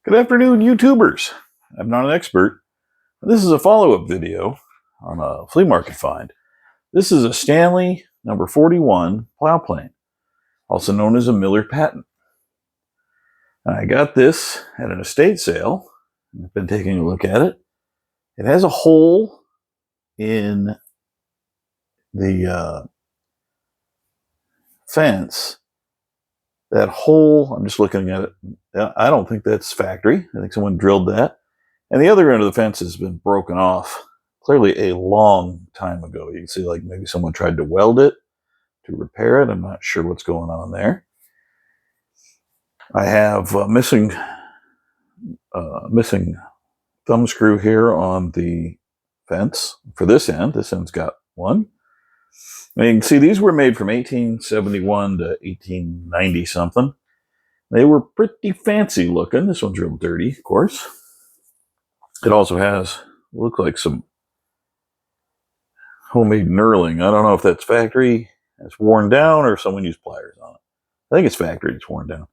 Good afternoon, YouTubers. I'm not an expert. This is a follow-up video on a flea market find. This is a Stanley number 41 plow plane, also known as a Miller patent. I got this at an estate sale. I've been taking a look at it. It has a hole in the fence. That hole, I'm just looking at it. I don't think that's factory. I think someone drilled that. And the other end of the fence has been broken off clearly a long time ago. You can see like maybe someone tried to weld it to repair it. I'm not sure what's going on there. I have missing thumb screw here on the fence for this end. This end's got one. And you can see these were made from 1871 to 1890 something. They were pretty fancy looking. This one's real dirty, of course. It also has, look like some homemade knurling. I don't know if that's factory. It's worn down or someone used pliers on it. I think it's factory. It's worn down.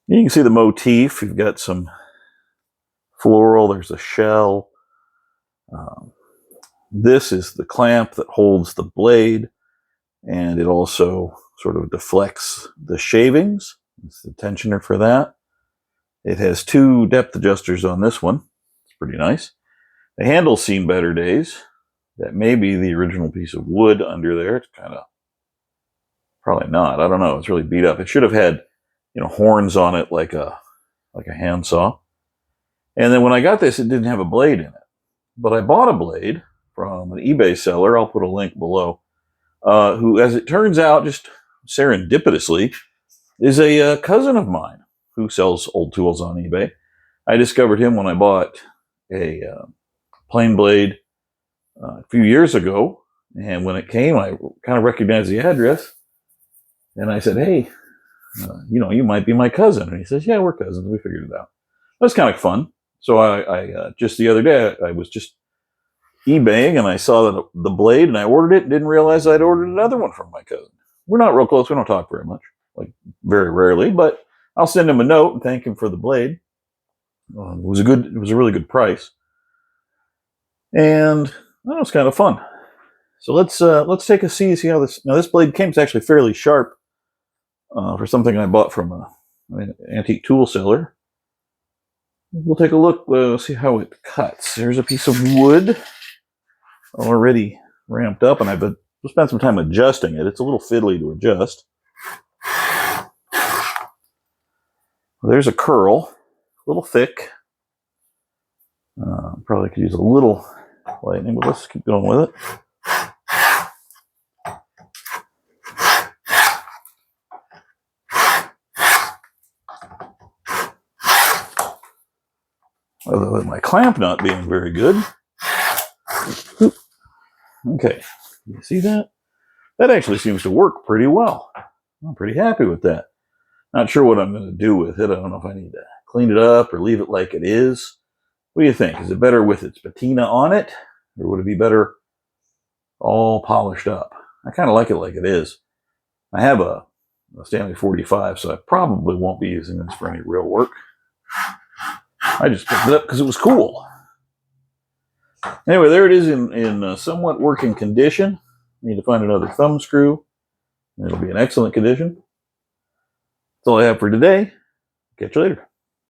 You can see the motif. You've got some floral. There's a shell. This is the clamp that holds the blade, and it also sort of deflects the shavings. It's the tensioner for that. It has two depth adjusters on this one. It's pretty nice. The handle's seen better days. That may be the original piece of wood under there. It's kind of, probably not. I don't know. It's really beat up. It should have had, horns on it like a handsaw. And then when I got this, it didn't have a blade in it. But I bought a blade from an eBay seller. I'll put a link below. Who, as it turns out, just serendipitously, is a cousin of mine who sells old tools on eBay. I discovered him when I bought a plane blade a few years ago. And when it came, I kind of recognized the address. And I said, hey, you might be my cousin. And he says, yeah, we're cousins. We figured it out. That's kind of fun. So I just the other day, I was just eBaying and I saw the blade and I ordered it and didn't realize I'd ordered another one from my cousin. We're not real close. We don't talk very much, like very rarely, but I'll send him a note and thank him for the blade. It was a really good price. And that was kind of fun. So let's take a see how this blade came. It's actually fairly sharp for something I bought from an antique tool seller. We'll take a look, see how it cuts. There's a piece of wood already ramped up, and I've spent some time adjusting it. It's a little fiddly to adjust. There's a curl, a little thick. Probably could use a little lightning, but let's keep going with it. Other than my clamp not being very good. Okay, you see that? That actually seems to work pretty well. I'm pretty happy with that. Not sure what I'm going to do with it. I don't know if I need to clean it up or leave it like it is. What do you think? Is it better with its patina on it? Or would it be better all polished up? I kind of like it like it is. I have a Stanley 45, so I probably won't be using this for any real work. I just picked it up because it was cool. Anyway, there it is in somewhat working condition. Need to find another thumb screw. It'll be in excellent condition. That's all I have for today. Catch you later.